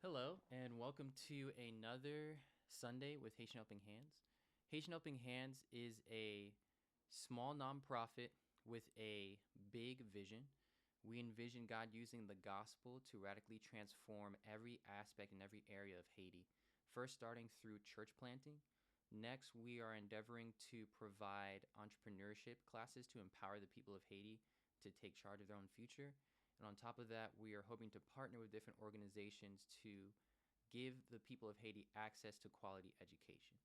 Hello, and welcome to another Sunday with Haitian Helping Hands. Haitian Helping Hands is a small nonprofit with a big vision. We envision God using the gospel to radically transform every aspect and every area of Haiti. First, starting through church planting. Next, we are endeavoring to provide entrepreneurship classes to empower the people of Haiti to take charge of their own future. And on top of that, we are hoping to partner with different organizations to give the people of Haiti access to quality education.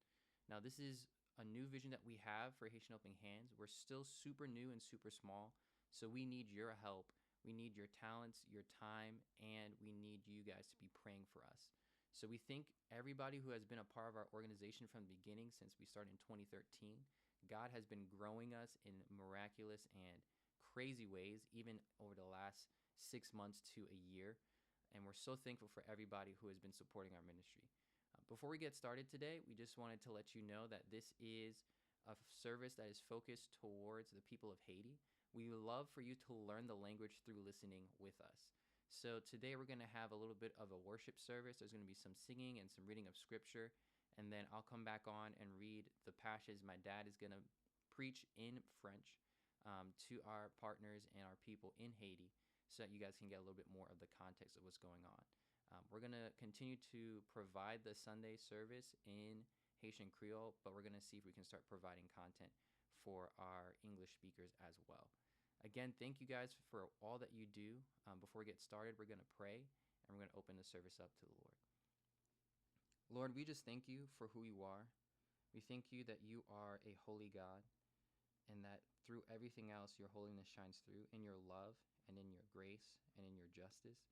Now, this is a new vision that we have for Haitian Helping Hands. We're still super new and super small, so we need your help. We need your talents, your time, and we need you guys to be praying for us. So we thank everybody who has been a part of our organization from the beginning since we started in 2013. God has been growing us in miraculous and crazy ways, even over the last 6 months to a year. And we're so thankful for everybody who has been supporting our ministry. Before we get started today, we just wanted to let you know that this is a service that is focused towards the people of Haiti. We would love for you to learn the language through listening with us. So today we're going to have a little bit of a worship service. There's going to be some singing and some reading of scripture. And then I'll come back on and read the passage. My dad is going to preach in French to our partners and our people in Haiti so that you guys can get a little bit more of the context of what's going on. We're going to continue to provide the Sunday service in Haitian Creole, but we're going to see if we can start providing content for our English speakers as well. Again, thank you guys for all that you do. Before we get started, we're going to pray and we're going to open the service up to the Lord. Lord, we just thank you for who you are. We thank you that you are a holy God and that through everything else, your holiness shines through in your love and in your grace and in your justice.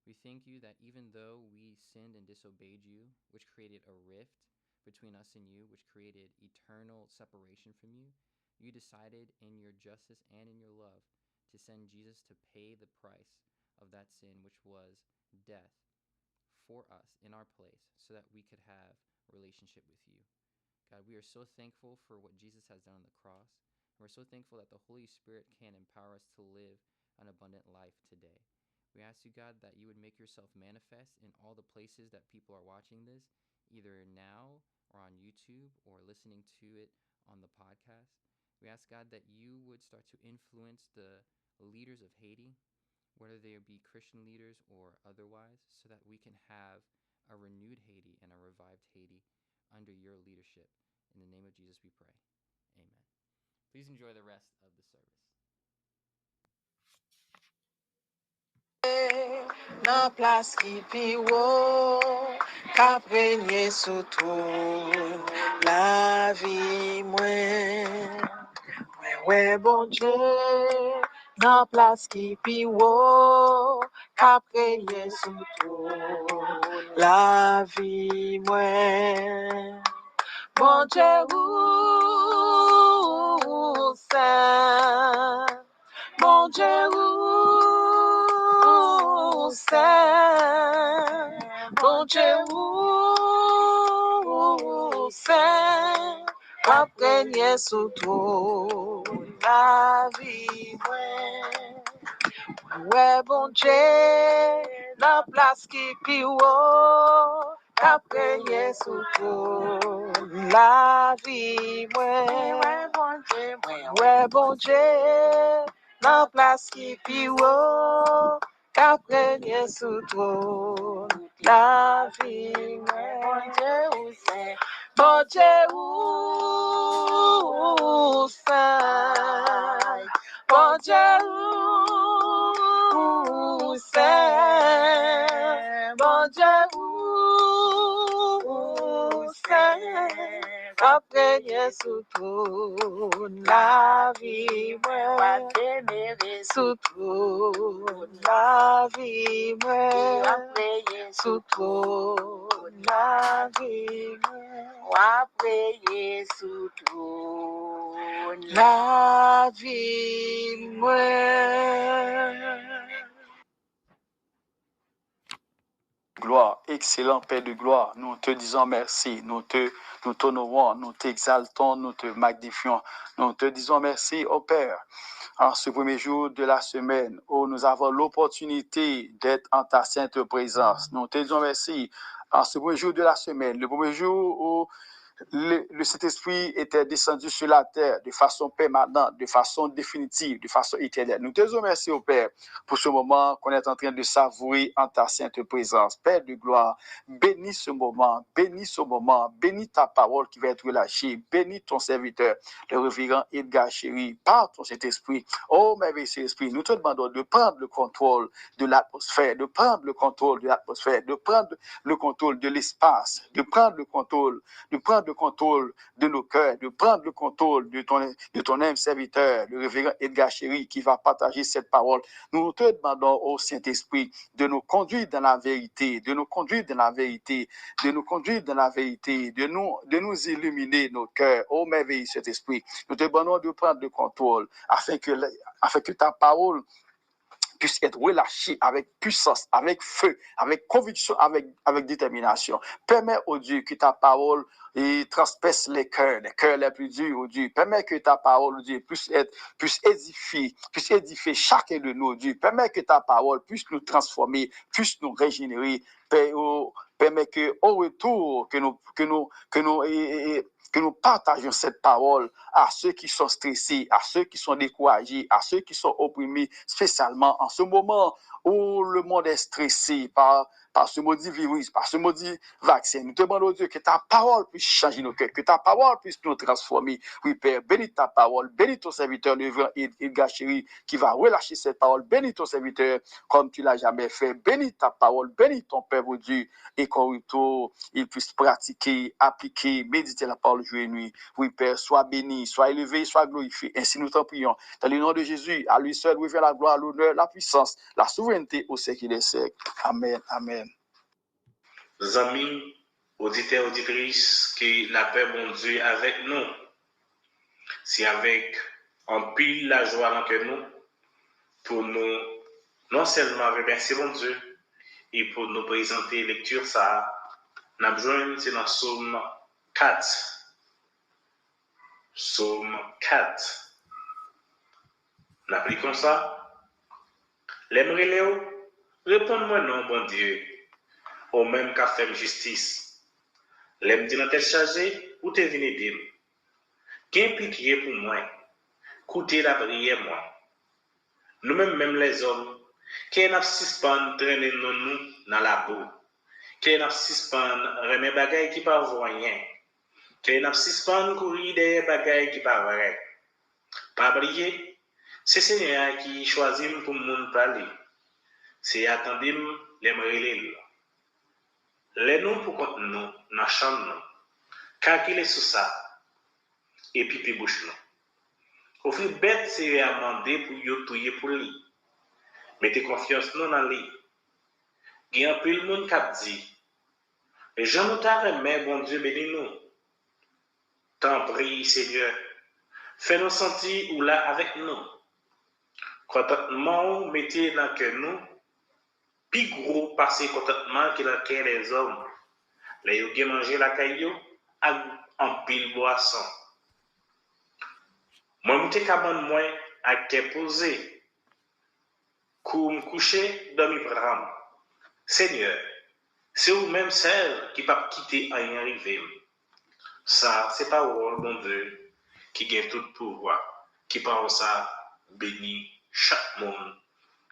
We thank you that even though we sinned and disobeyed you, which created a rift between us and you, which created eternal separation from you, you decided in your justice and in your love to send Jesus to pay the price of that sin, which was death, for us in our place so that we could have a relationship with you. God, we are so thankful for what Jesus has done on the cross. And we're so thankful that the Holy Spirit can empower us to live an abundant life today. We ask you, God, that you would make yourself manifest in all the places that people are watching this, either now or on YouTube or listening to it on the podcast. We ask, God, that you would start to influence the leaders of Haiti, whether they be Christian leaders or otherwise, so that we can have a renewed Haiti and a revived Haiti under your leadership. In the name of Jesus we pray. Amen. Please enjoy the rest of the service. Nan plas ki pi wo, ka premye sou tou la vi mwen. Mwen wè bon Dje, nan plas ki pi wo, ka premye sou tou la vi mwen. Bon Dje ou sen, bon Dje ou sen, bon Dje ou sen, ka premye sou tou la vi mwen. Ouais, bon Dje, nan plas ki pi wo, ka premye sou tou la vi mwen. Ouais, bon Dje, nan plas ki pi wo, ka premye sou tou la vi mwen. Bon Dje ou sen, bon Dje ou sen, bon Dje ou sen, ka premye sou tou la vi mwen. Sou tou la vi mwen. Sou tou la vi mwen. Wapeye sou tou la vi mwen. Gloire, excellent Père de gloire, nous te disons merci, nous t'honorons, nous t'exaltons, nous te magnifions, nous te disons merci au Père. en ce premier jour de la semaine où nous avons l'opportunité d'être en ta sainte présence. Nous te disons merci en ce premier jour de la semaine, le premier jour où le Saint-Esprit était descendu sur la terre de façon permanente, de façon définitive, de façon éternelle. Nous te remercions, au Père, pour ce moment qu'on est en train de savourer en ta sainte présence. Père de gloire, bénis ce moment, bénis ta parole qui va être relâchée, bénis ton serviteur, le révérend Edgar Chéri, par ton Saint-Esprit. Oh, merveilleux Saint-Esprit, nous te demandons de prendre le contrôle de l'atmosphère, de prendre le contrôle de l'atmosphère, de prendre le contrôle de l'espace, de prendre le contrôle de nos cœurs, de prendre le contrôle de ton âme serviteur, le révérend Edgar Chéri, qui va partager cette parole. Nous te demandons au Saint-Esprit de nous conduire dans la vérité, de nous conduire dans la vérité, de nous illuminer nos cœurs. Oh merveilleux Saint-Esprit, nous te demandons de prendre le contrôle afin que ta parole puisse être relâché avec puissance, avec feu, avec conviction, avec détermination. Permets, oh Dieu, que ta parole transperce les cœurs les plus durs, oh Dieu. Permets que ta parole, oh Dieu, puisse édifier chacun de nous, oh Dieu. Permets que ta parole puisse nous transformer, puisse nous régénérer. Permets que, au retour, que nous partagions cette parole à ceux qui sont stressés, à ceux qui sont découragés, à ceux qui sont opprimés, spécialement en ce moment où le monde est stressé par ce maudit virus, par ce maudit vaccin. Nous te demandons, Dieu, que ta parole puisse changer nos cœurs, que ta parole puisse nous transformer. Oui, Père, bénis ta parole, bénis ton serviteur, le révérend Edgar Chéri, qui va relâcher cette parole. Bénis ton serviteur comme tu l'as jamais fait. Bénis ta parole, bénis ton Père, oh Dieu, et qu'au retour, il puisse pratiquer, appliquer, méditer la parole jour et nuit. Oui, Père, sois béni, sois élevé, sois glorifié. Ainsi nous t'en prions. Dans le nom de Jésus, à lui seul, oui, la gloire, l'honneur, la puissance, la souveraineté au siècle des siècles. Amen, amen. Amis, auditeurs, auditrices, que la paix, bon Dieu, avec nous. C'est avec un pile la joie dans que nous, pour nous, non seulement remercier bon Dieu, et pour nous présenter lecture ça, nous avons besoin, c'est dans Psaume 4. Psaume 4. Nous appelons comme ça. L'aimerait Léo, réponds-moi non, bon Dieu, au même qu'a fait justice. L'aime dit dans tel chargé, ou te venu dire. Qu'un pitié pour moi, coûter la prière moi. Nous-mêmes, même les hommes, qui n'a suspend traîner nous dans la boue, qui n'a suspend remet bagaille qui pas rien, qui n'a suspend courir des bagailles qui pas vrai. Pas oublier, c'est Seigneur qui choisit pour monde parler. C'est attendre les relais. Les nous pour contre nous, dans chambre, car qu'il est sous ça, et puis bouche nous. Au fil bête, c'est à demander pour y touiller pour lui. Mettez confiance non dans lui. Il y a un peu le monde qui dit, les gens nous t'arrêtent, bon Dieu, bénis-nous. T'en prie, Seigneur, fais-nous sentir ou là avec nous. Contentement, mettez dans que nous, plus gros passé contentement que dans que les hommes. Les yogi manger la caillou, en pile boisson. Moi, je suis moi à te poser. Pour me coucher, dormir prendre. Seigneur, c'est vous-même celle qui va quitter à y arriver. Ça, c'est pas au bon Dieu qui gagne tout pouvoir, qui parle ça, bénit chaque monde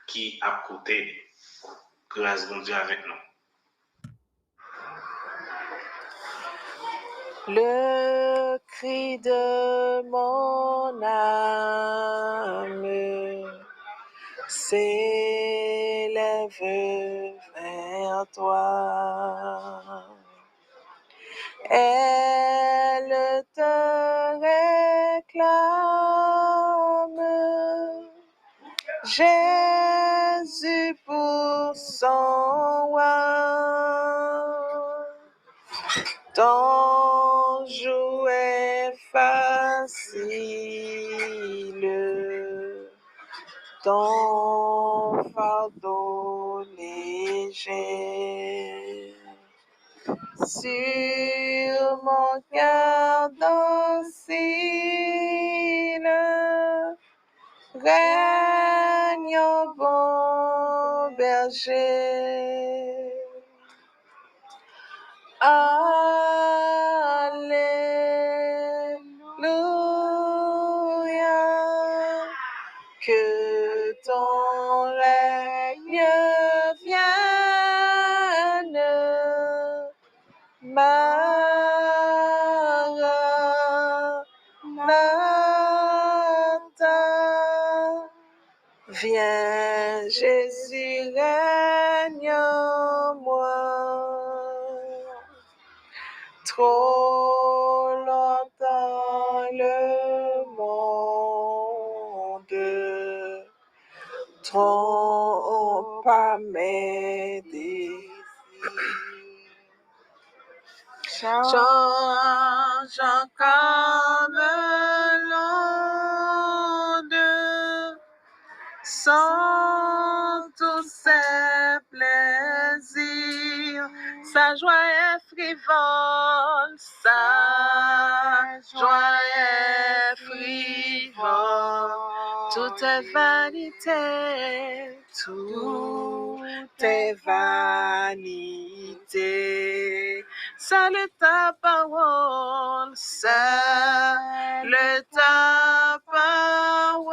qui a côté. Grâce bon Dieu avec nous. Le cri de mon âme s'élève vers toi. Elle te réclame, Jésus pour son roi. Ton jouet facile, ton fardeau léger. Sur mon cœur docile, règne au bon berger. Alléluia, que ton règne vienne, Maranatha. Viens Jésus, règne en moi. Trop longtemps le monde trompe à mes désirs. Changeant comme l'onde, sans tous ses plaisirs, sa joie est frivole, sa joie est frivole, tout est vanité, tout est vanité. Seule ta parole, seule ta parole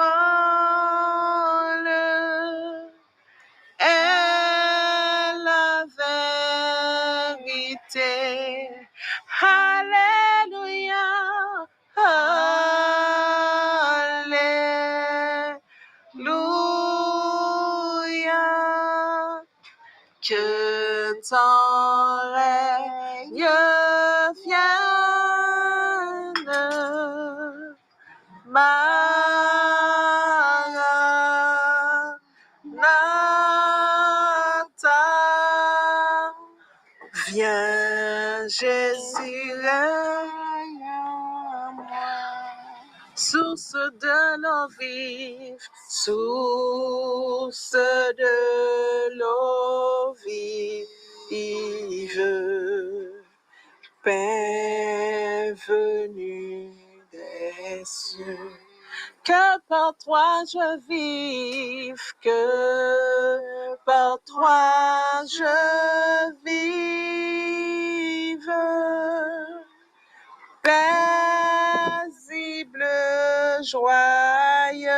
est la vérité. Alléluia, Alléluia, que ton règne vienne, Maranatha. Viens Jésus, règne en moi. Source de l'eau vive, source de l'eau vive, pain venu des cieux. Que par toi je vive, que par toi je vive. Paisible, joyeux,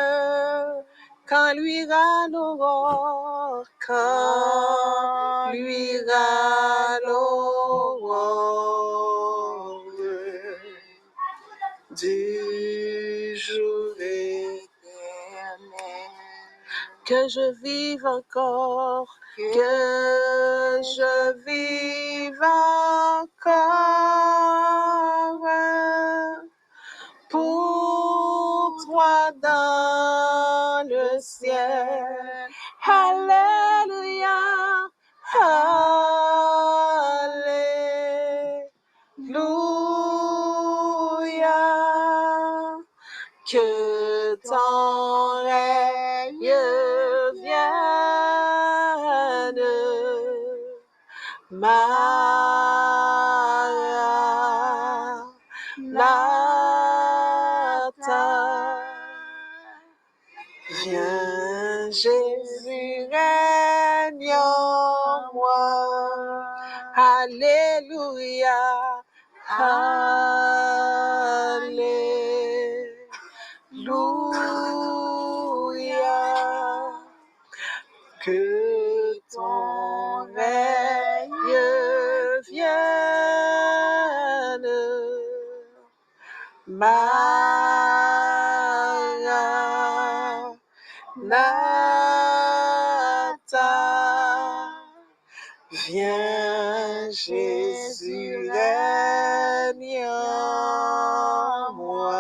quand luira l'aurore, quand luira l'aurore du jour éternel. Que je vive encore, que je vive encore pour toi dans le ciel. Alléluia, Alléluia, que ton règne vienne, Maranatha. Viens Jésus, règne en moi. Alléluia, Alléluia, que ton règne vienne, Maranatha. Viens Jésus, règne en moi.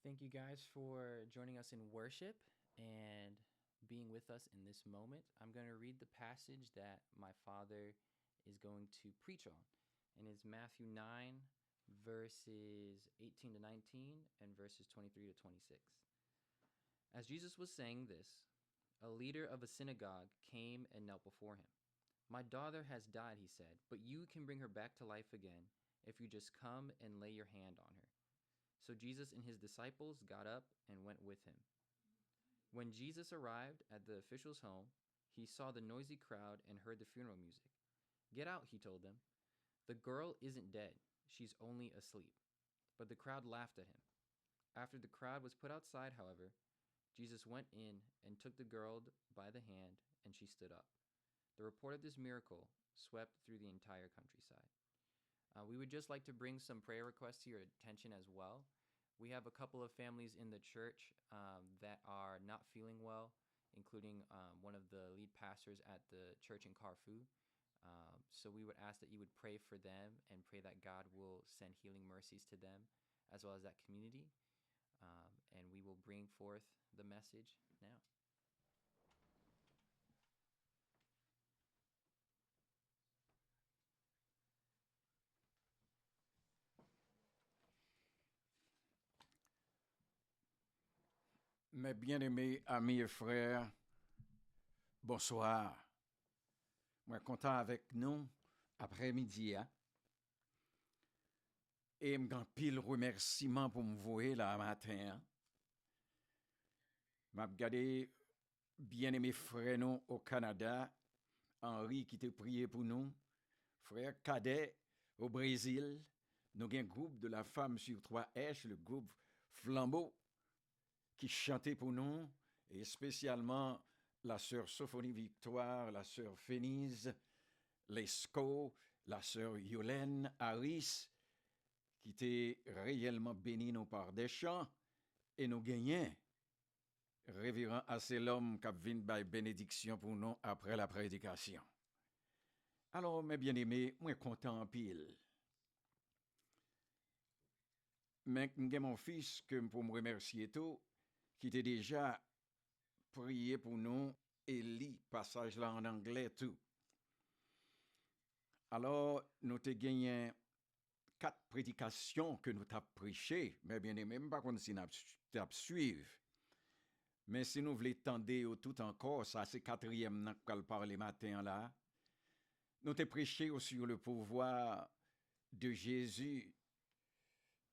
Thank you guys for joining us in worship and being with us in this moment. I'm going to read the passage that my father is going to preach on, and it's Matthew 9, verses 18 to 19 and verses 23 to 26. As Jesus was saying this, a leader of a synagogue came and knelt before him. My daughter has died, he said, but you can bring her back to life again if you just come and lay your hand on her. So Jesus and his disciples got up and went with him. When Jesus arrived at the official's home, he saw the noisy crowd and heard the funeral music. Get out, he told them. The girl isn't dead. She's only asleep. But the crowd laughed at him. After the crowd was put outside, however, Jesus went in and took the girl by the hand, and she stood up. The report of this miracle swept through the entire countryside. We would just like to bring some prayer requests to your attention as well. We have a couple of families in the church that are not feeling well, including one of the lead pastors at the church in Carfu. So we would ask that you would pray for them and pray that God will send healing mercies to them as well as that community. And we will bring forth the message now. Mes bien-aimés amis et frères, bonsoir. Moi, content avec nous après-midi. Et m'gan pile remerciement pour me voir là matin. M'a regardé bien-aimé frère nous au Canada, Henri qui t'a prié pour nous, frère Cadet au Brésil, nous avons un groupe de la femme sur 3H, le groupe Flambeau, qui chantait pour nous, et spécialement la sœur Sophonie Victoire, la sœur Fénise, Lescaut, la sœur Yolène Harris, qui était réellement béni nous par des chants, et nous gagnons. Révérend Asselom qui vient by bénédiction pour nous après la prédication. Alors, mes bien-aimés, moi content en pile. Mais j'ai mon fils que pour me remercier tout, qui était déjà prié pour nous et lit passage là en anglais tout. Alors, nous te gagné 4 prédications que nous t'avons prêchées, mais bien aimé, même pas qu'on si nous suivre. Mais si nous voulons tendre tout encore, ça c'est 4e nan qu'on parle matin là. Nous te prêché sur le pouvoir de Jésus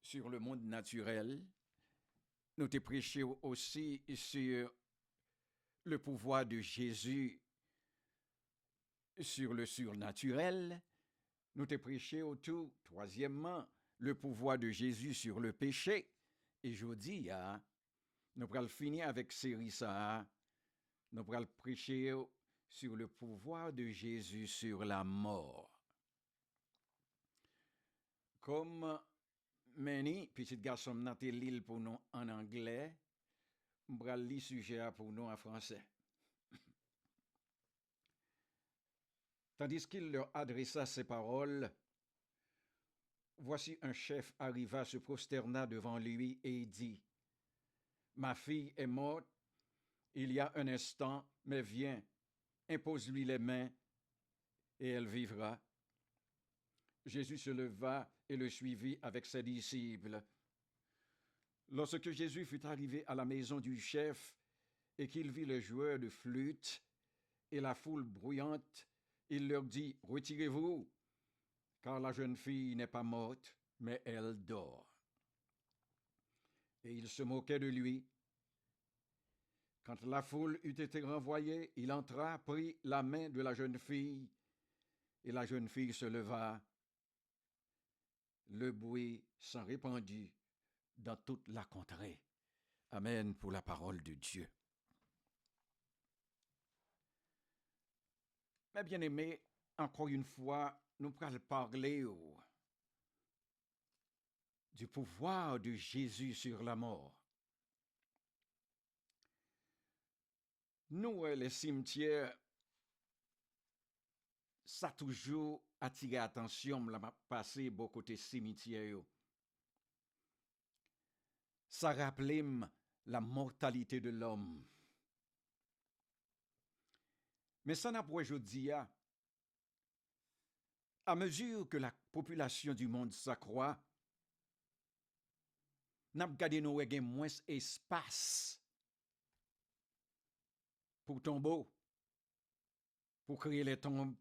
sur le monde naturel. Nous te prêché aussi sur le pouvoir de Jésus sur le surnaturel. Nous te prêché autour, troisièmement, le pouvoir de Jésus sur le péché. Et je dis, nous allons finir avec série ça. Nous allons prêcher sur le pouvoir de Jésus sur la mort. Comme Meni, petit garçon n'a l'île pour nous en anglais, nous allons lire sujet pour nous en français. Tandis qu'il leur adressa ces paroles, voici un chef arriva, se prosterna devant lui et dit, ma fille est morte, il y a un instant, mais viens, impose-lui les mains, et elle vivra. Jésus se leva et le suivit avec ses disciples. Lorsque Jésus fut arrivé à la maison du chef et qu'il vit les joueurs de flûte et la foule bruyante, il leur dit, retirez-vous, car la jeune fille n'est pas morte, mais elle dort. Et il se moquait de lui. Quand la foule eut été renvoyée, il entra, prit la main de la jeune fille, et la jeune fille se leva. Le bruit s'en répandit dans toute la contrée. Amen pour la parole de Dieu. Mes bien-aimés, encore une fois, nous allons parler du pouvoir de Jésus sur la mort. Nous, les cimetières, ça a toujours attiré l'attention, m'a passé beaucoup de cimetières. Ça rappelait la mortalité de l'homme. Mais ça n'a pas aujourd'hui, à mesure que la population du monde s'accroît, n'a gardé nous gen moins espace pour tombeau, pour créer les tombes.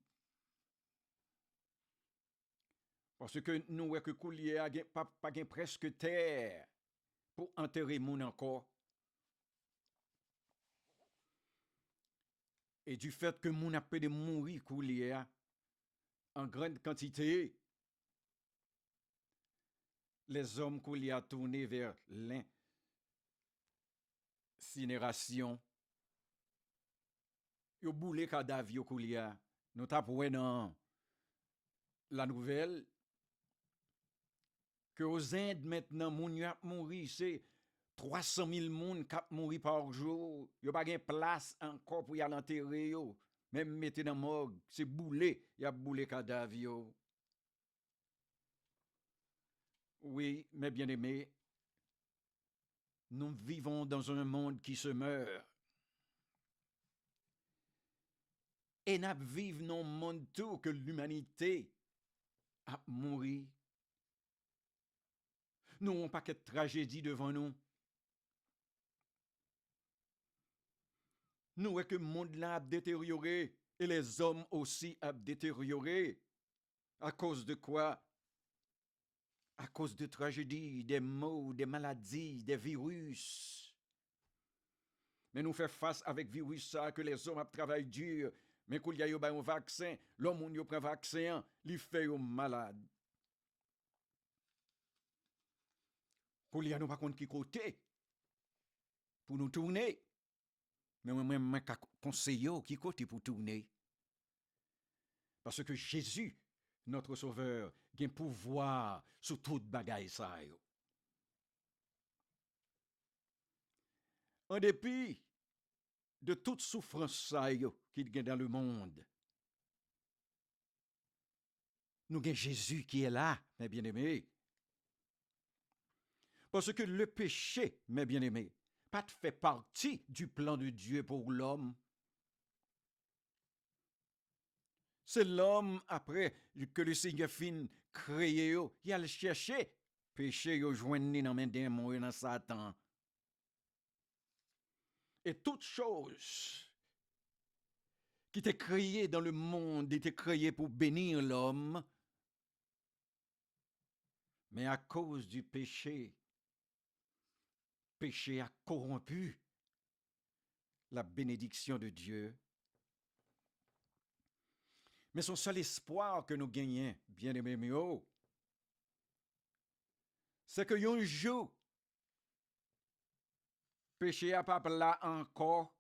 Parce que nous voyons que coulier a pas gen presque terre pour enterrer moun encore. Et du fait que moun a peu de mourir coulier en grande quantité, les hommes coulier a tourné vers l'incinération. Yo boule cadavre yo coulier. Nous t'a dans la nouvelle que aux Indes maintenant moun y a mouri, c'est 300 000 moun qui mouri par jour. Yo pas gen place encore pour y aller enterrer yo. Même mettez dans morgue, c'est boulé, y a boulé cadavre yo. Oui, mes bien-aimés, nous vivons dans un monde qui se meurt. Et nous vivons dans un monde tout que l'humanité a mouru. Nous n'avons pas que de tragédie devant nous. Nous voyons que le monde là a détérioré et les hommes aussi a détérioré. À cause de quoi? À cause de tragédies, des maux, des maladies, des virus. Mais nous faisons face avec virus ça que les hommes travaillent dur. Mais quand il y a un vaccin, l'homme qui prend un vaccin, il fait malade. Quand il y a nous pas contre qui côté pour nous tourner. Mais moi-même, je conseille qui côté pour tourner. Parce que Jésus, notre Sauveur, a un pouvoir sur toute bagaille ça. En dépit de toute souffrance ça qu'il y a dans le monde, nous avons Jésus qui est là, mes bien-aimés. Parce que le péché, mes bien-aimés, pas fait partie du plan de Dieu pour l'homme. C'est l'homme, après que le Seigneur fin créé, il a cherché péché, il joindre dans les démons et dans Satan. Et toute chose qui était créée dans le monde était créée pour bénir l'homme. Mais à cause du péché, péché a corrompu la bénédiction de Dieu. Mais son seul espoir que nous gagnons, bien aimés, c'est que un jour, péché a pas là encore.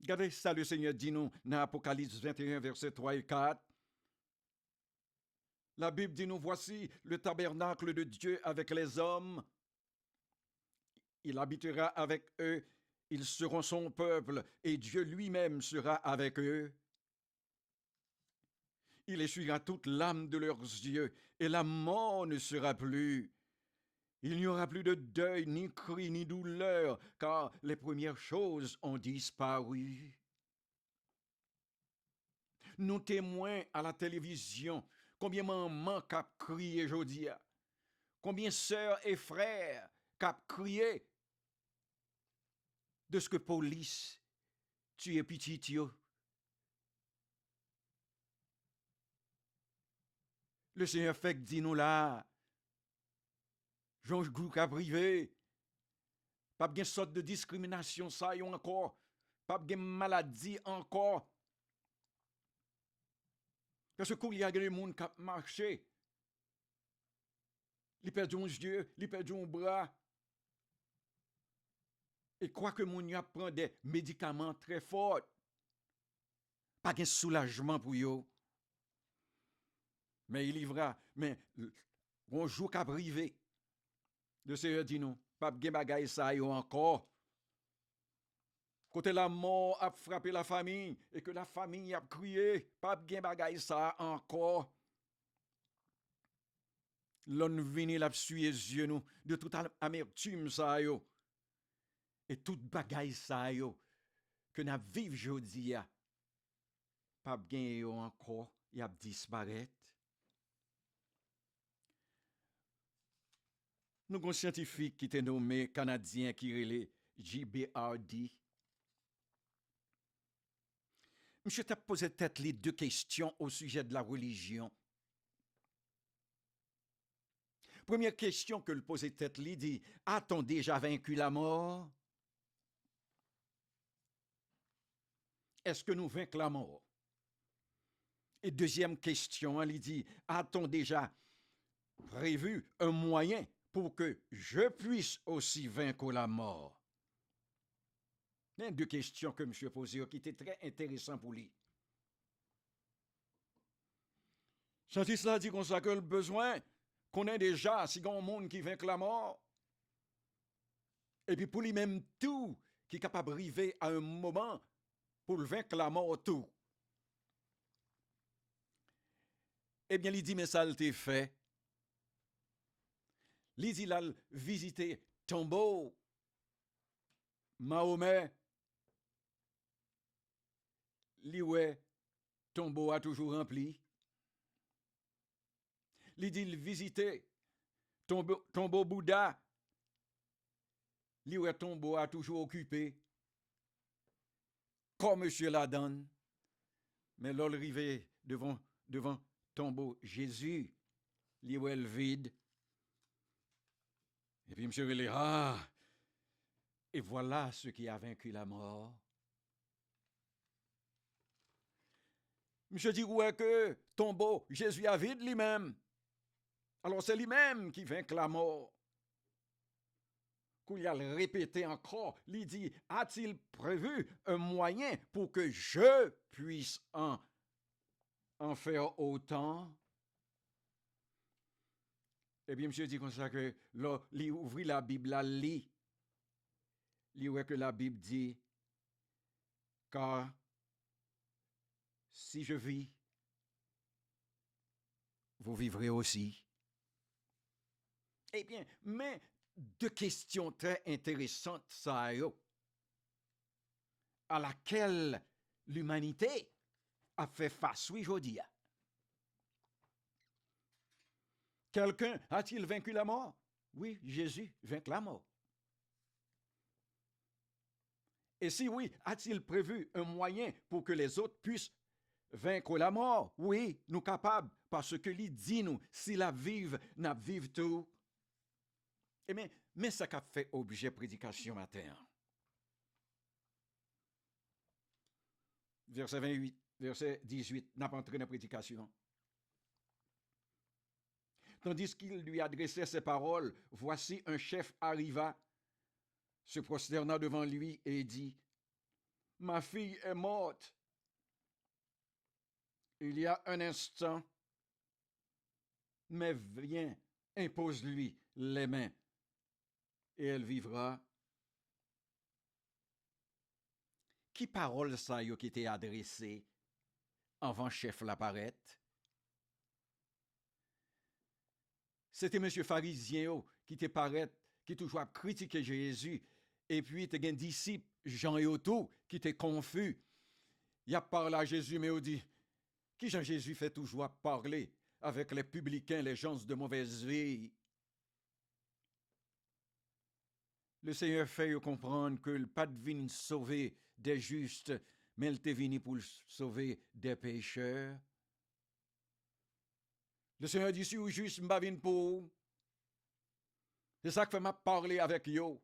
Regardez ça, le Seigneur dit nous dans Apocalypse 21, versets 3 et 4. La Bible dit nous, voici le tabernacle de Dieu avec les hommes. Il habitera avec eux, ils seront son peuple, et Dieu lui-même sera avec eux. Il essuiera toute l'âme de leurs yeux, et la mort ne sera plus. Il n'y aura plus de deuil, ni cri, ni douleur, car les premières choses ont disparu. Nous témoins à la télévision, combien maman cap crié aujourd'hui, combien sœurs et frères cap crié de ce que police tue petit yo. Le Seigneur fait que dit nous là, Jean Group a privé, pas de sorte de discrimination ça yon encore, pas de maladie encore. Parce que quand il y a des gens qui marchent, ils perdent un yeux, ils perdent un bras. Et quoi que mon y prend des médicaments très forts, pas de soulagement pour eux. Mais il livra, mais on joue qu'à privé. Le Seigneur dit non, pas de bagaille ça yo encore. Côté la mort a frappé la famille et que la famille a crié, pas de bagaille ça encore. L'on vini la suer yeux nous de toute amertume ça yo. Et toute bagaille ça yo que n'a vive jodi a pas gen yo encore, y a disparaître. Nous avons un scientifique qui était nommé canadien qui est JBRD. Monsieur t'a posé peut-être les deux questions au sujet de la religion. Première question que le posait tête lui dit, a-t-on déjà vaincu la mort? Est-ce que nous vaincons la mort? Et deuxième question, elle dit, a-t-on déjà prévu un moyen pour que je puisse aussi vaincre la mort? Il y a deux questions que M. posées qui étaient très intéressantes pour lui. Scientiste là dit qu'on a que le besoin qu'on ait déjà, si on a un monde qui vainc la mort, et puis pour lui-même tout, qui est capable d'arriver à un moment pour le vaincre la mort tout. Eh bien, il dit, mais ça l'était fait. Il dit, il a visité tombeau, Mahomet, ouais, tombeau a toujours rempli. Il dit, il visité tombeau Bouddha, ouais, tombeau a toujours occupé. Comme monsieur la donne. Mais l'ol arrivé devant tombeau Jésus, li ouais le vide. Et puis monsieur il et voilà ce qui a vaincu la mort. Monsieur dit ouais que tombeau Jésus a vide lui-même. Alors c'est lui-même qui vainc la mort. Qu'il a le répété encore, il dit, a-t-il prévu un moyen pour que je puisse en faire autant? Eh bien, monsieur dit comme ça que, là, il ouvre la Bible, là, il voit que la Bible dit, car si je vis, vous vivrez aussi. Eh bien, mais deux questions très intéressantes, ça, à laquelle l'humanité a fait face, oui, je dis. Quelqu'un a-t-il vaincu la mort? Oui, Jésus vainc la mort. Et si oui, a-t-il prévu un moyen pour que les autres puissent vaincre la mort? Oui, nous capables, parce que lui dit nous, si la vive, n'a vive tout. Eh bien, mais ça qu'a fait objet prédication matin. Verset 28, verset 18, n'a pas entré dans la prédication. Tandis qu'il lui adressait ces paroles, voici un chef arriva, se prosterna devant lui et dit, ma fille est morte. Il y a un instant, mais viens, impose-lui les mains, et elle vivra. Qui parole ça yo qui était adressée avant chef l'apparaît? C'était monsieur pharisien qui te paraît, qui toujours a critiqué Jésus, et puis te gen disciple Jean et tout qui était confus. Il a parlé à Jésus, mais il dit, qui Jean Jésus fait toujours parler avec les publicains, les gens de mauvaise vie. Le Seigneur fait comprendre que le pas de venu sauver des justes, mais il est venu pour sauver des pécheurs. Le Seigneur dit, si vous juste m'pa vinn pour. C'est ça que fait m'a parler avec yo.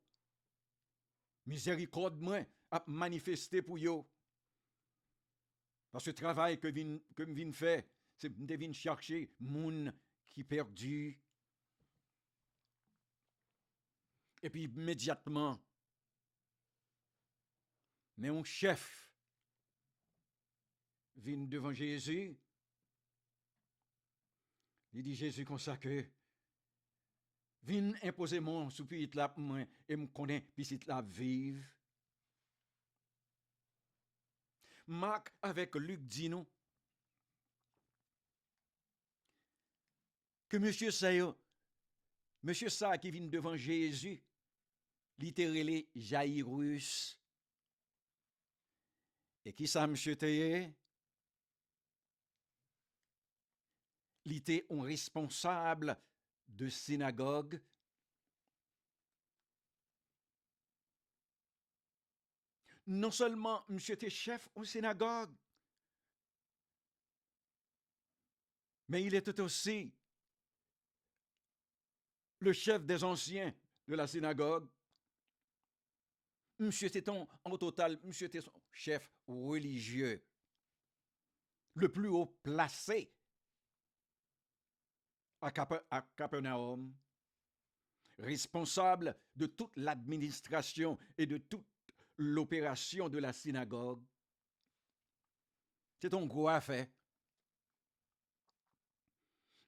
Miséricorde moi a manifesté pour yo. Parce que le travail que me vinn faire, c'est de vinn chercher moun qui perdu. Et puis immédiatement, mais un chef vient devant Jésus. Il dit Jésus comme ça que viens imposer mon soupir là moi et me connaît puis la vive. Marc avec Luc dit nous que monsieur ça qui vient devant Jésus littéralement Jairus. Et qui ça monsieur Teye? Il était un responsable de synagogue. non seulement monsieur était chef au synagogue, mais il était aussi le chef des anciens de la synagogue. Monsieur était en total, monsieur était son chef religieux, le plus haut placé à Capernaum, responsable de toute l'administration et de toute l'opération de la synagogue. C'est un gros affaire.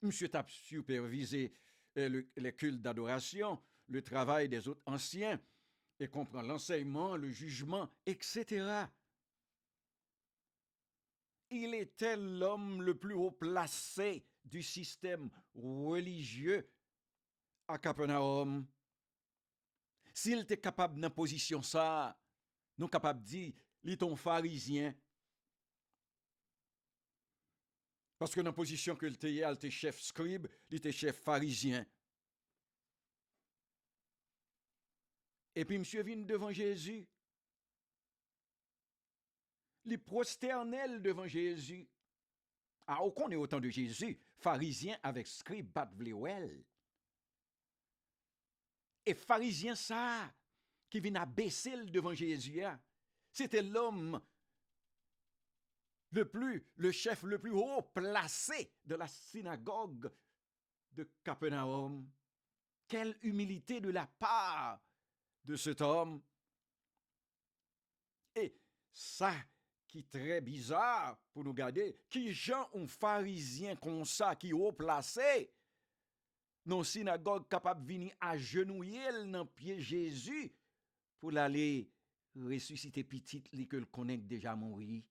Monsieur t'a supervisé les cultes d'adoration, le travail des autres anciens, et comprend l'enseignement, le jugement, etc. Il était l'homme le plus haut placé du système religieux à Capernaum. S'il était capable d'une position ça, non capable de dire, il est un pharisien. Parce que dans la position que il était chef scribe, il était chef pharisien. Et puis, monsieur vient devant Jésus. Les prosternels devant Jésus. Ah, au qu'on est autant de Jésus, pharisien avec scribe, bat vlewel. Et pharisien ça, qui vient à baisser devant Jésus, c'était l'homme le chef le plus haut placé de la synagogue de Capernaum. Quelle humilité de la part de cet homme. Et ça qui est très bizarre pour nous garder, qui gens un pharisien comme ça, qui haut placé, dans synagogue capable de venir agenouiller dans pied Jésus pour l'aller ressusciter petit li que le connaît déjà mourir.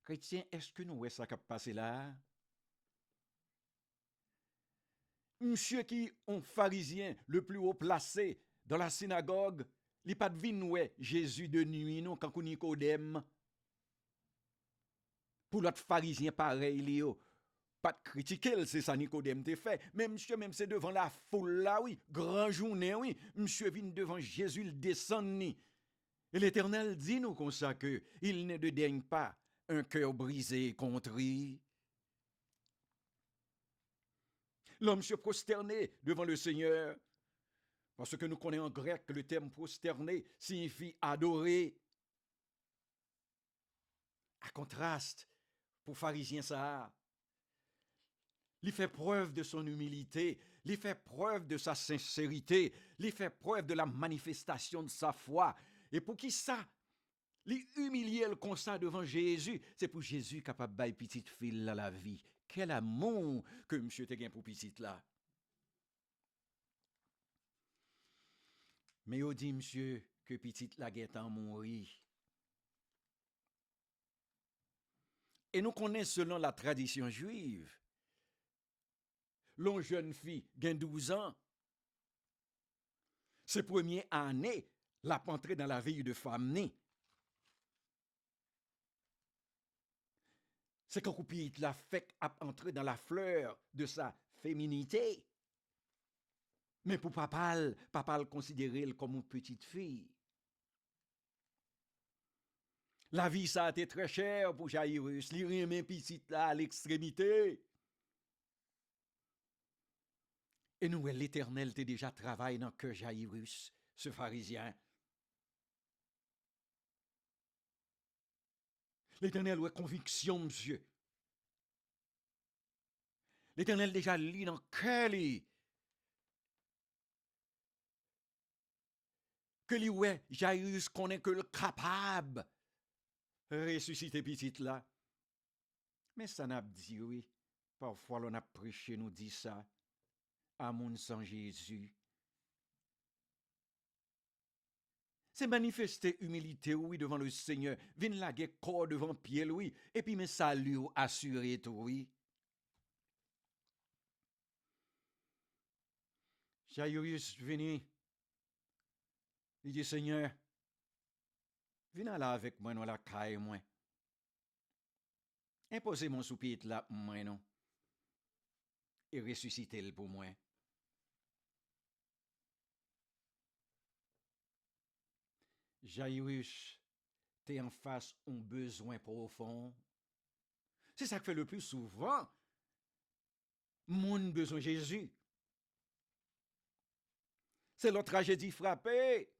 Chrétien, est-ce que nous voyons ça qui a passé là? Monsieur qui est pharisien le plus haut placé dans la synagogue, il n'a pas de vin Jésus de nuit, non, quand Nicodème. Pour l'autre pharisien pareil, il a pas de critiquer, c'est ça Nicodème te fait. Mais monsieur, même c'est devant la foule là, oui, grand journée, oui, monsieur vient devant Jésus, il descend. Et l'Éternel dit nous comme ça que il ne dédaigne pas un cœur brisé et contrit. L'homme se prosternait devant le Seigneur, parce que nous connaissons en grec que le terme prosterner signifie adorer. À contraste, pour pharisien ça, il fait preuve de son humilité, il fait preuve de sa sincérité, il fait preuve de la manifestation de sa foi. Et pour qui ça? Il humilier le constat devant Jésus, c'est pour Jésus capable de bailler petite fille à la vie. Quel amour que monsieur te gain pour petite là. Mais on dit monsieur que petite la guette en mourir. Et nous connaissons selon la tradition juive, l'on jeune fille gain 12 ans, ses premières années, l'a entré dans la vie de femme née. C'est quand il l'a fait entrer dans la fleur de sa féminité. Mais pour papa le considérait comme une petite fille. La vie, ça a été très cher pour Jairus. Il remet petite là à l'extrémité. Et nous, l'Éternel t'est déjà travaillé dans que Jairus, ce pharisien. L'Éternel a conviction, monsieur. L'Éternel déjà lit dans cœur que lui ouais Jairus connaît que le capable ressusciter petite là. Mais ça n'a pas dit oui. Parfois l'on a prêché nous dit ça à mon sans Jésus. C'est manifester humilité, oui, devant le Seigneur. Vin la corps devant pied, oui. Et puis, mais salut, assuré, oui. Jairus venu. Il dit, Seigneur, viens là avec moi, dans la caille, moi. Imposez mon soupir là, moi, non. Et ressuscitez-le pour moi. Jairus, t'es en face un besoin profond. C'est ça que fait le plus souvent. Mon besoin Jésus. C'est leur tragédie frappée.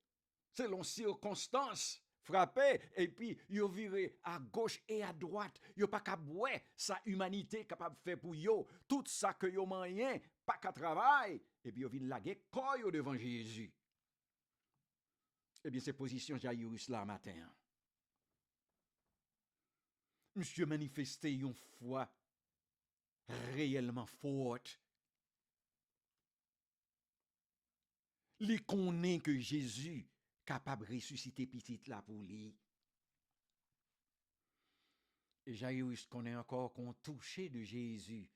C'est leur circonstance frappée. Et puis, yo viré à gauche et à droite. Yo pas qu'à boire sa humanité capable de faire pour yo. Tout ça que yo moyen, pas qu'à travail. Et puis, yo vient laguer quoi yo devant Jésus. Eh bien, c'est position Jairus là matin. Monsieur manifesté une foi réellement forte. Li connaît que Jésus capable de ressusciter petite là pour lui. Et Jairus connaît encore qu'on touché de Jésus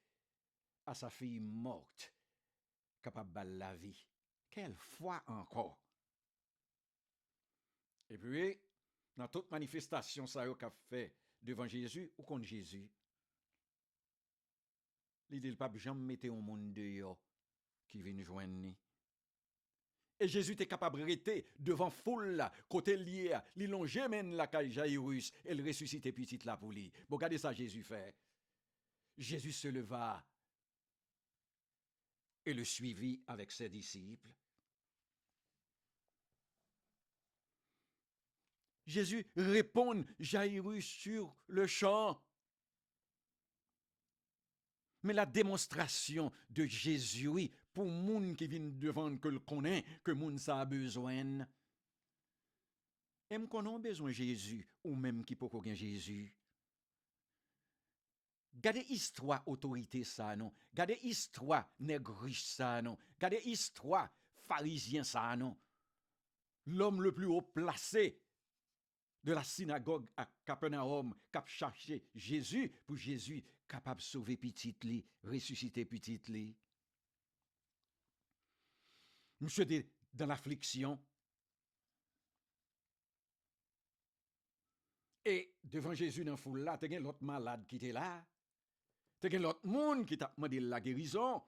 à sa fille morte, capable de la vie. Quelle foi encore. Et puis, dans toute manifestation ça yo qu'a fait devant Jésus ou contre Jésus, il dit le pape jamais mettre au monde dehors qui vient joindre ni. Et Jésus était capable de rester devant foule là, côté lié, li longe men la caille Jairus et le ressuscité petite là pour lui. Bon, regardez ça Jésus fait. Jésus se leva et le suivit avec ses disciples. Jésus répond Jairus sur le champ. Mais la démonstration de Jésus, oui, pour moun qui vient devant que le connaît, que moun ça a besoin. Et m'kon a besoin Jésus, ou même qui peut connaître Jésus. Gardez histoire autorité ça non. Gardez histoire nègriche ça non. Gardez histoire pharisien ça non. L'homme le plus haut placé de la synagogue à Capernaum, cap chercher Jésus, pour Jésus capable de sauver petite li, ressusciter petite li. Monsieur dans l'affliction. Et devant Jésus dans la foule là, t'as l'autre malade qui était là. T'as l'autre monde qui t'a demandé la guérison.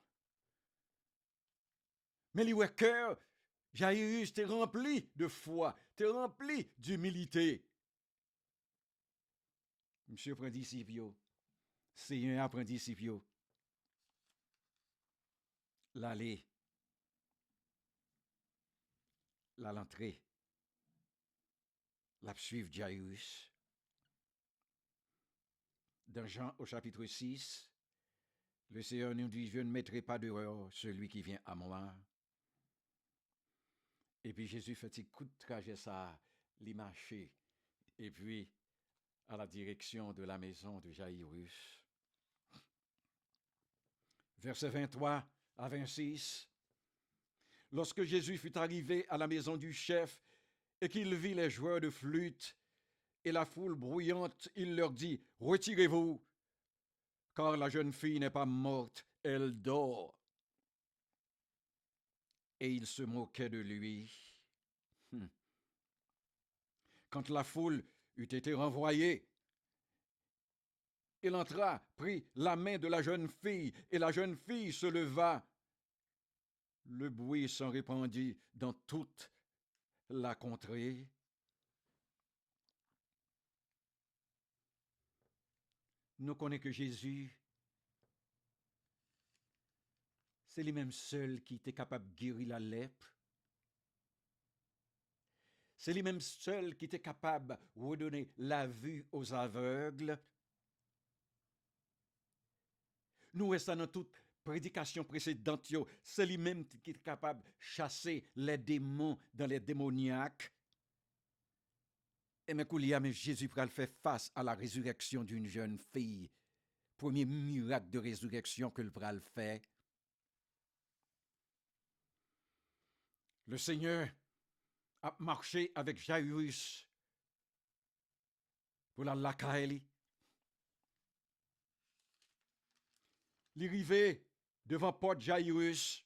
Mais le cœur, Jairus, t'es rempli de foi, t'es rempli d'humilité. Monsieur prend disciple, c'est un apprend disciple. L'aller, l'entrée, la suivre Jairus. Dans Jean au chapitre 6, le Seigneur nous dit, je ne mettrai pas dehors celui qui vient à moi. Et puis Jésus fait un coup de trajet ça, les marcher, et puis à la direction de la maison de Jairus. Versets 23 à 26. Lorsque Jésus fut arrivé à la maison du chef et qu'il vit les joueurs de flûte et la foule bruyante, il leur dit, « Retirez-vous, car la jeune fille n'est pas morte, elle dort. » Et il se moquait de lui. Quand la foule eut été renvoyée, il entra, prit la main de la jeune fille, et la jeune fille se leva. Le bruit s'en répandit dans toute la contrée. Nous connaissons que Jésus, c'est lui-même seul qui était capable de guérir la lèpre. C'est lui-même seul qui était capable de redonner la vue aux aveugles. Nous restons dans toute prédication précédente, c'est lui-même qui est capable de chasser les démons dans les démoniaques. Et mais Jésus pourra faire face à la résurrection d'une jeune fille. Premier miracle de résurrection que le pourra faire. Le Seigneur a marché avec Jairus pour la lacaille. Il est arrivé devant porte Jairus.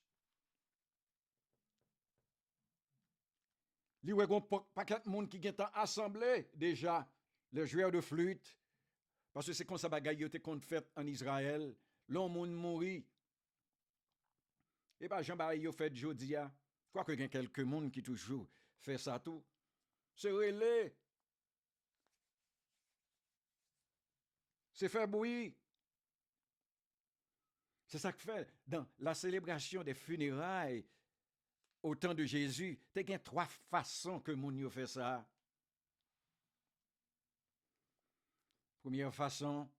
Il y a un paquet de monde qui est assemblé déjà, les joueurs de flûte, parce que c'est comme ça bagaille qui est fait en Israël. L'homme mourit. Et bien, Jean-Marie fait jodia. Quoique il y a quelques monde qui toujours fait ça tout. c'est relais, c'est faire bruit. C'est ça que fait dans la célébration des funérailles au temps de Jésus. Il y a 3 façons que moun yo fait ça. Première façon,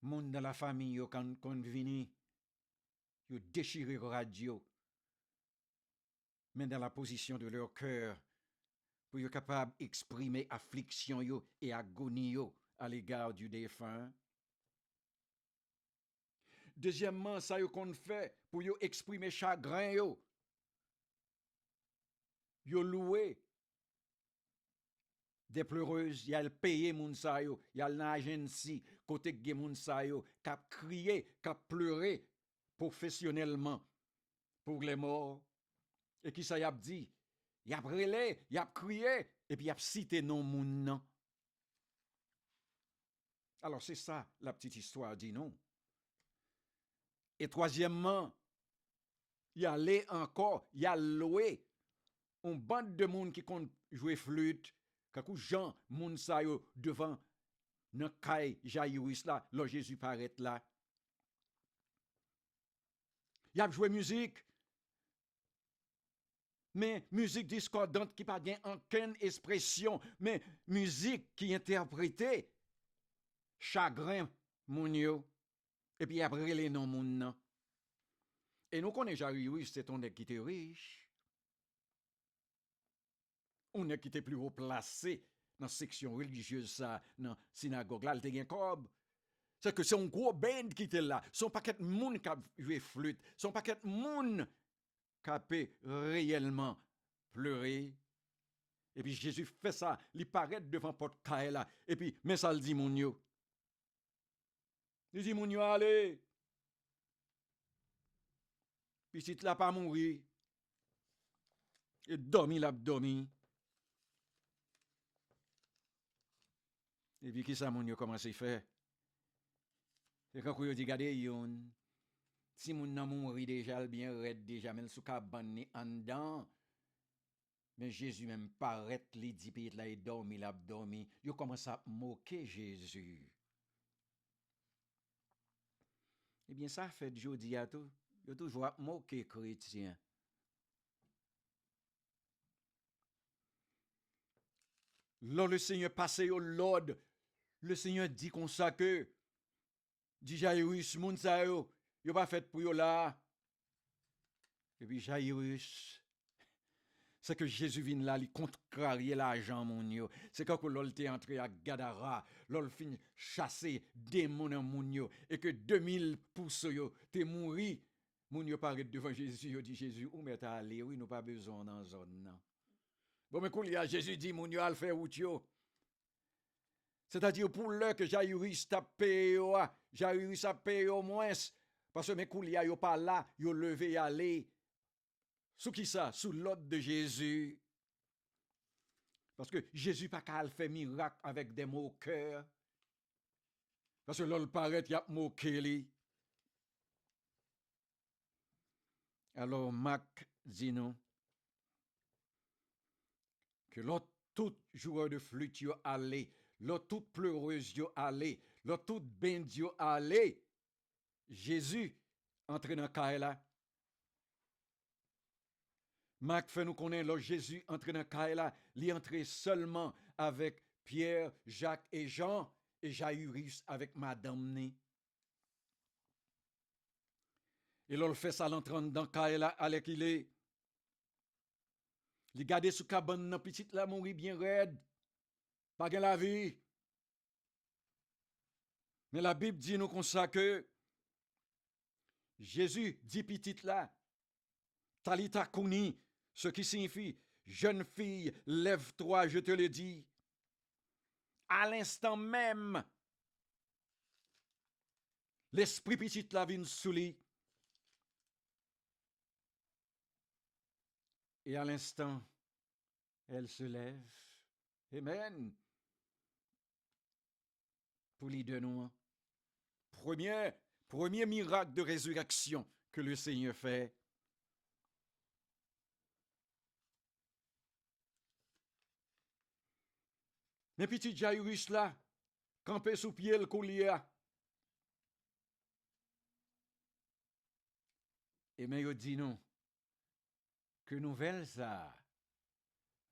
moun dans la famille yo quand vini, yo déchiré radio, mais dans la position de leur cœur, pour être capable d'exprimer affliction yo et agonie yo à l'égard du défunt. Deuxièmement, ça yo qu'on fait pour yo exprimer chagrin yo. Yo loué des pleureuses, y a le payer moun sa yo, y a l'agence côté ge moun sa yo, k'ap crier, k'ap pleurer professionnellement pour les morts. Et qui ça y a dit? Y a relé, y a crié, et puis y a cité non moun nan. Alors c'est ça la petite histoire dit non. Et troisièmement, y a les encore, y a loué un bande de monde qui compte jouer flûte, kakou Jean moun sa yo devant nan kay Jairus là, là Jésus paraît là. Y a joué musique, mais musique discordante qui pas gen aucune expression, mais musique qui interprétait chagrin moun yo, et puis après les noms moun nan. Et nous connaissons Jairus, c'est un qui était riche. On est qui était plus haut placé dans la section religieuse, ça, dans la synagogue, là, il était cob. C'est que c'est un gros band qui était là. Son paquet de monde qui a joué flûte. Son paquet de monde qui a réellement pleuré. Et puis Jésus fait ça, il paraît devant porte caille là. Et puis, mais ça le dit mon yo. Il dit mon yo, allez. Puis si tu l'as pas mouru, et dormi l'abdomen. Et puis qui ça mon yo commence à faire? Et quand vous dit regardez yon, si mon nan mouri déjà bien raide déjà même sous cabane en dedans. Mais Jésus même paraît li dit puis là il dormi l'abdomen. Yo commence à moquer Jésus. Eh bien ça fait jodi à tout, yo toujours moquer chrétien. Là le Seigneur passé au Lord, le Seigneur dit comme ça que dit Jairus moun sa yo pas fait pour yo là. Et puis Jairus, c'est que Jésus vient là, il contrarier l'argent mon yo. C'est quand l'ol t'est entré à Gadara, l'ol fin chasser démon en mon yo et que 2000 pouces yo t'es mouri. Mon yo paraît devant Jésus, yo dit Jésus, où m'est allé? Oui, nous pas besoin dans zone non. Bon mais quand Jésus dit mon yo al faire route yo. C'est-à-dire pour l'heure que Jairus t'a payé, Jairus a payé au moins, parce que mes koulia yo pas là, yo levé aller. Sous qui ça? Sous l'ordre de Jésus. Parce que Jésus pas qu'à faire miracle avec des mots au cœur. Parce que l'ol paraît y a moqué li. Alors Marc dit non. Que l'autre tout joueur de flûte yo allé. Là, toute pleureuse yo allé, là, toute bende yo allé. Jésus entre dans caille là. Marc fait nous connaître là Jésus entre dans caille là, il entre seulement avec Pierre, Jacques et Jean et Jairus avec madame né. Et là, il fait ça l'entrant dans caille là avec il est. Il garde sous cabane nan petite là mourir bien raide. Pas gain la vie. Mais la Bible dit nous comme ça que Jésus dit petite là, Talita Kouni, ce qui signifie jeune fille, lève-toi, je te le dis. À l'instant même, l'esprit petite là vient sous lui. Et à l'instant, elle se lève. Amen. Pour les deux nous. Premier miracle de résurrection que le Seigneur fait. Mais petit Jairus là, campé sous pied le collier. Et mais il dit non, que nouvelle ça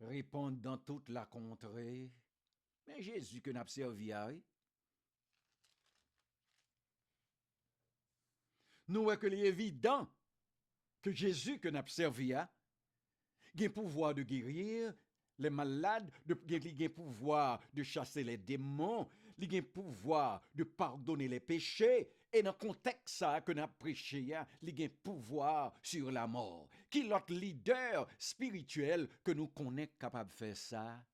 répondent dans toute la contrée. Mais Jésus que n'a servi à eux. Nous voyons que c'est évident que Jésus que n'a servi à, il a le pouvoir de guérir les malades, il a le pouvoir de chasser les démons, il a le pouvoir de pardonner les péchés. Et dans le contexte ça que nous avons prêché, il a le pouvoir sur la mort. Qui est l'autre leader spirituel que nous connaissons capable de faire ça?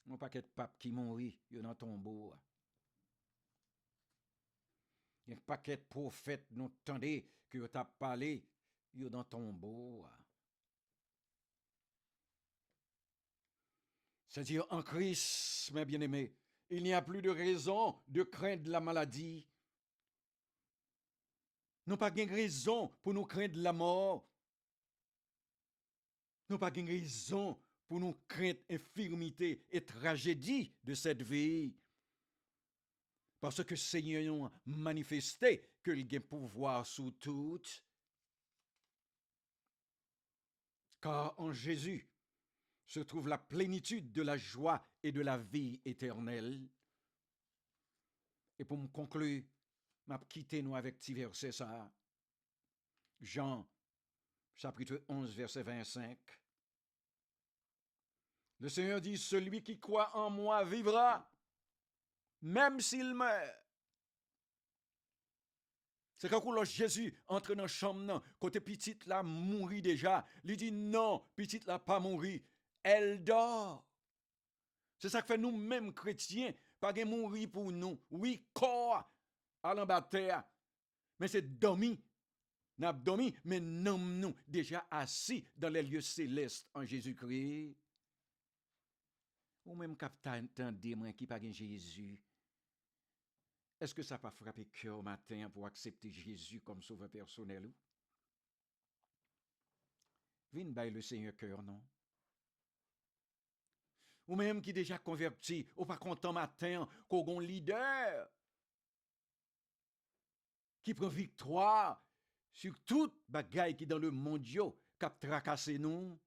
Mon paquet de pape qui mourit, il est dans le tombeau. Il y a un paquet de prophètes, nous entendez, que tu as parlé, il est dans le tombeau. C'est-à-dire, en Christ, mes bien-aimés, il n'y a plus de raison de craindre la maladie. Nous n'avons pas de raison pour nous craindre la mort. Nous n'avons pas de raison pour nous craindre infirmité et tragédie de cette vie. Parce que le Seigneur a manifesté qu'il a pouvoir sur tout. Car en Jésus se trouve la plénitude de la joie et de la vie éternelle. Et pour me conclure, je vais quitter nous avec petit verset ça. Jean, chapitre 11, verset 25. Le Seigneur dit, celui qui croit en moi vivra, même s'il meurt. C'est quand Jésus entre dans la chambre, côté petite là mourit déjà. Il dit non, petite là pas mourir, elle dort. C'est ça que fait nous-mêmes chrétiens, pas de mourir pour nous. Oui, corps à l'embâter, mais c'est dormi. N'a dormi, mais non nous déjà assis dans les lieux célestes en Jésus-Christ. Ou même capitaine entendez moi qui pas Jésus. Est-ce que ça n'a pas frappé cœur matin pour accepter Jésus comme sauveur personnel? Viens bailler le Seigneur cœur, non? Ou même qui déjà converti, ou pas content matin, qu'on a un leader qui prend victoire sur toute bagaille qui dans le monde qui a tracassé nous.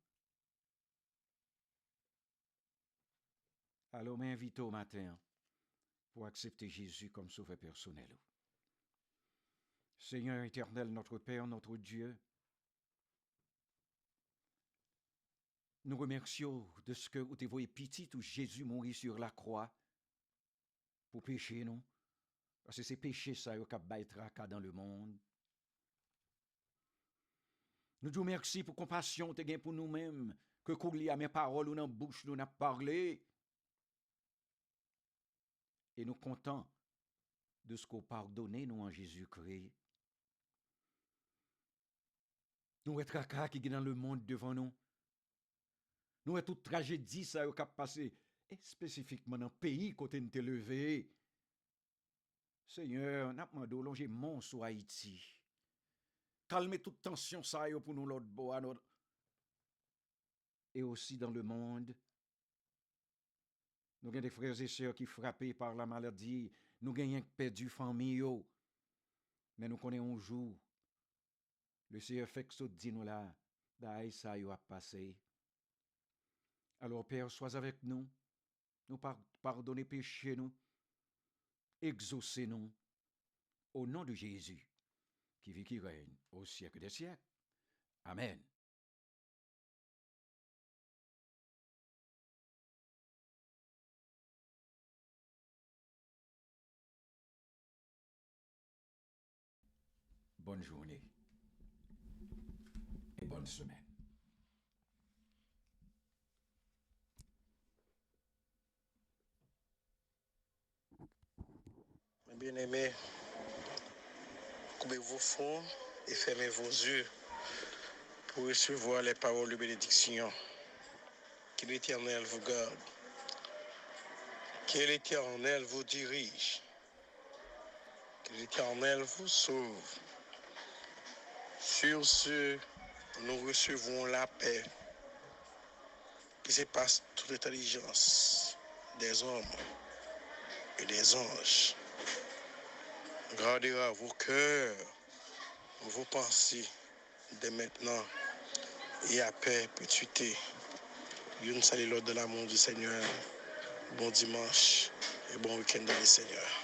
Alors, m'invite au matin pour accepter Jésus comme sauveur personnel. Seigneur éternel, notre Père, notre Dieu, nous remercions de ce que vous avez voyé petit où Jésus mourit sur la croix pour pécher nous. Parce que c'est péché ça qui a tracas dans le monde. Nous disons merci pour compassion te pour nous-mêmes, que quand il y a mes paroles ou dans la bouche nous n'a parlé. Et nous comptons de ce qu'on pardonné nous en Jésus-Christ. Nous sommes tracas qui est dans le monde devant nous. Nous sommes toute tragédie ça qui a passé, et spécifiquement dans le pays côté nous t'es levé. Seigneur, n'a pas demandé longer mon sur Haïti. Calmez toute tension ça pour nous l'autre bois et aussi dans le monde. Nous avons des frères et sœurs qui frappés par la maladie, nous avons perdu famille. Mais nous connaissons un jour. Le Seigneur fait que ce dit nous là, ça a passé. Alors Père, sois avec nous. Nous pardonnez péché nous. Exaucez-nous. Au nom de Jésus, qui vit, qui règne au siècle des siècles. Amen. Bonne journée et bonne semaine. Bien-aimés, coupez vos fonds et fermez vos yeux pour recevoir les paroles de bénédiction. Que l'Éternel vous garde. Que l'Éternel vous dirige. Que l'Éternel vous sauve. Sur ce, nous recevons la paix. qui surpasse toute intelligence des hommes et des anges, gardera vos cœurs, vos pensées dès maintenant et à perpétuité. Dieu nous salue l'ordre de l'amour du Seigneur. Bon dimanche et bon week-end dans le Seigneur.